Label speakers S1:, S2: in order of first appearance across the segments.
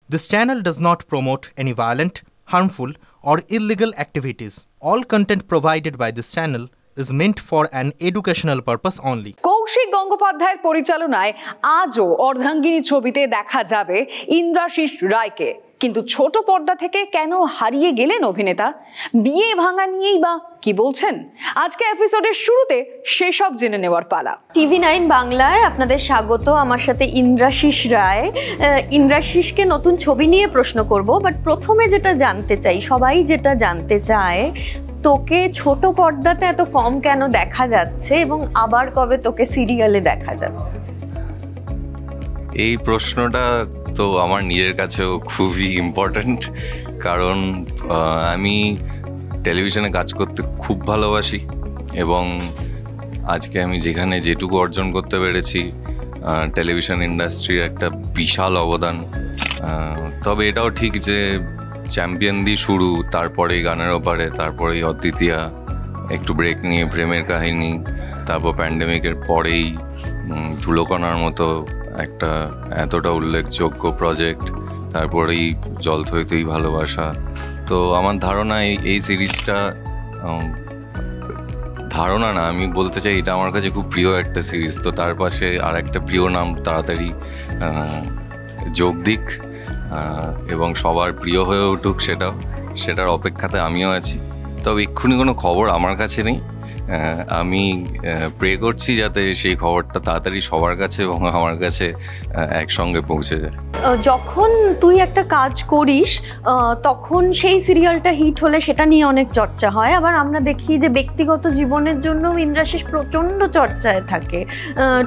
S1: This channel does not promote any violent, harmful, or illegal activities. All content provided by this channel is meant for an educational purpose only.
S2: Kaushik গঙ্গোপাধ্যায়ের পরিচালনায় আজও অর্ধাঙ্গিনী ছবিতে দেখা যাবে ইন্দ্রাশিস রায়কে। কিন্তু ছোট পর্দা থেকে কেন হারিয়ে গেলেন অভিনেতা? বিয়ে ভাঙা নিয়েই বা কি বলছেন? আজকে এপিসোডের শুরুতে সেসব জেনে নেওয়ার পালা।
S3: TV9 বাংলায় আপনাদের স্বাগত। আমার সাথে ইন্দ্রাশিস রায়। ইন্দ্রাশিসকে নতুন ছবি নিয়ে প্রশ্ন করব, বাট প্রথমে যেটা জানতে চাই, সবাই যেটা জানতে চায়, তোকে ছোট পর্দাতে এত কম কেন দেখা যাচ্ছে এবং আবার কবে তোকে সিরিয়ালে দেখা যাবে?
S4: এই প্রশ্নটা তো আমার নিজের কাছেও খুবই ইম্পর্ট্যান্ট, কারণ আমি টেলিভিশনে কাজ করতে খুব ভালোবাসি এবং আজকে আমি যেখানে যেটুকু অর্জন করতে পেরেছি, টেলিভিশন ইন্ডাস্ট্রির একটা বিশাল অবদান। তবে এটাও ঠিক যে চ্যাম্পিয়ন দিয়ে শুরু, তারপরে গানের ওপারে, তারপরে অদ্বিতীয়া, একটু ব্রেক নিয়ে প্রেমের কাহিনী, তারপর প্যান্ডেমিকের পরেই ধুলোকণার মতো একটা এতটা উল্লেখযোগ্য প্রজেক্ট, তারপরেই জল থইতেই ভালোবাসা। তো আমার ধারণা এই সিরিজটা, ধারণা না, আমি বলতে চাই এটা আমার কাছে খুব প্রিয় একটা সিরিজ। তো তার পাশে আর একটা প্রিয় নাম তাড়াতাড়ি যোগ দিক এবং সবার প্রিয় হয়ে উঠুক, সেটার অপেক্ষাতে আমিও আছি। তবে এক্ষুনি কোনো খবর আমার কাছে নেই। আমি প্রে করছি যাতে সেই খবরটা তাড়াতাড়ি সবার কাছে এবং আমার কাছে একসঙ্গে পৌঁছে যায়।
S3: যখন তুই একটা কাজ করিস তখন সেই সিরিয়ালটা হিট হলে সেটা নিয়ে অনেক চর্চা হয়, আবার আমরা দেখি যে ব্যক্তিগত জীবনের জন্য ইন্দ্রাশিস প্রচণ্ড চর্চায় থাকে।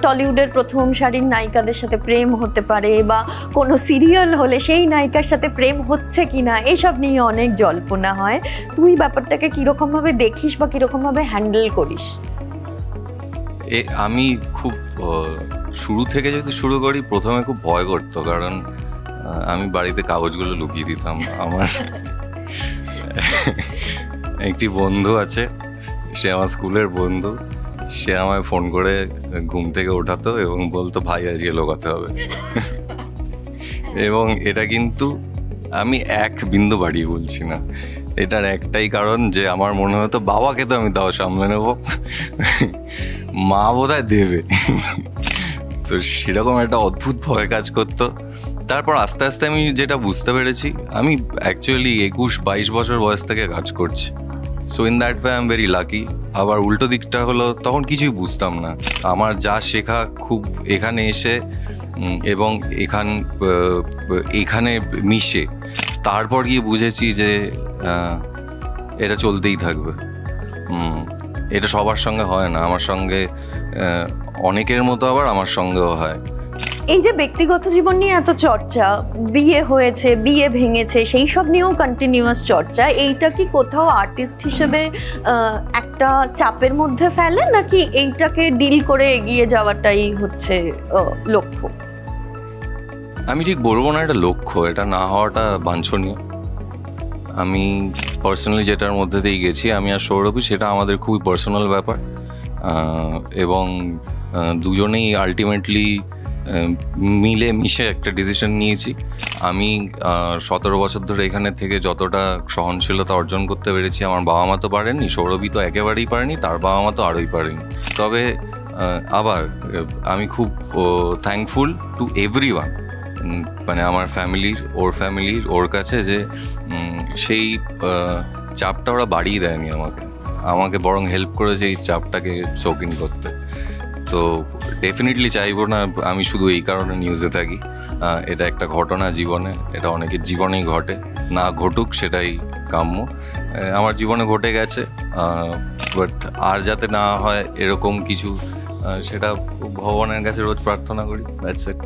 S3: টলিউডের প্রথম সারির নায়িকাদের সাথে প্রেম হতে পারে, বা কোনো সিরিয়াল হলে সেই নায়িকার সাথে প্রেম হচ্ছে কিনা, এইসব নিয়ে অনেক জল্পনা হয়। তুই ব্যাপারটাকে কীরকমভাবে দেখিস বা কীরকমভাবে হ্যান্ডেল করিস?
S4: আমি খুব শুরু থেকে যদি শুরু করি, প্রথমে খুব ভয় করতো, কারণ আমি বাড়িতে কাগজগুলো লুকিয়ে দিতাম। আমার একটি বন্ধু আছে, সে আমার স্কুলের বন্ধু, সে আমায় ফোন করে ঘুম থেকে ওঠাতো এবং বলতো, ভাই আজকে লোকাতে হবে। এবং এটা কিন্তু আমি এক বিন্দু বাড়িয়ে বলছি না, এটার একটাই কারণ যে আমার মনে হতো বাবাকে তো আমি তাও সামলে নেব, মা বোধহয় দেবে। তো সেরকম একটা অদ্ভুত ভয় কাজ করতো। তারপর আস্তে আস্তে আমি যেটা বুঝতে পেরেছি, আমি অ্যাকচুয়ালি 21-22 বছর বয়স থেকে কাজ করছি। So in that way I am very lucky. আবার উল্টো দিকটা হলো, তখন কিছুই বুঝতাম না। আমার যা শেখা খুব এখানে এসে এবং এখানে মিশে, তারপর গিয়ে বুঝেছি যে এটা চলতেই থাকবে। এটা সবার সঙ্গে হয় না, আমার সঙ্গে অনেকের মতো আবার আমার সঙ্গেও হয়।
S3: এই যে ব্যক্তিগত জীবন নিয়ে এত চর্চা, বিয়ে হয়েছে, বিয়ে ভেঙেছে, সেই সব নিয়েও কন্টিনিউয়াস চর্চা, এইটা কি কোথাও আর্টিস্ট হিসেবে একটা চাপের মধ্যে ফেলে, নাকি এইটাকে ডিল করে এগিয়ে যাওয়াটাই হচ্ছে লক্ষ্য?
S4: আমি ঠিক বলবো না এটা লক্ষ্য, এটা না হওয়াটা বাঞ্ছনীয়। আমি পার্সোনালি যেটার মধ্যে দিয়ে গেছি, আমি আর সৌরভী, সেটা আমাদের খুবই পার্সোনাল ব্যাপার এবং দুজনেই আলটিমেটলি মিলে মিশে একটা ডিসিশন নিয়েছি। আমি 17 বছর ধরে এখানে থেকে যতটা সহনশীলতা অর্জন করতে পেরেছি, আমার বাবা মা তো পারেননি, সৌরভী তো একেবারেই পারেনি, তার বাবা মা তো আরোই পারেনি। তবে আবার আমি খুব থ্যাঙ্কফুল টু এভরিওয়ান, মানে আমার ফ্যামিলির ওর কাছে, যে সেই চাপটা ওরা বাড়িয়ে দেয়নি আমাকে বরং হেল্প করেছে এই চাপটাকে শৌখিন করতে। তো ডেফিনেটলি চাইবো না আমি শুধু এই কারণে নিউজে থাকি। এটা একটা ঘটনা জীবনে, এটা অনেকের জীবনেই ঘটে, না ঘটুক সেটাই কাম্য। আমার জীবনে ঘটে গেছে, বাট আর যাতে না হয় এরকম কিছু, সেটা ভগবানের কাছে রোজ প্রার্থনা করি। That's it.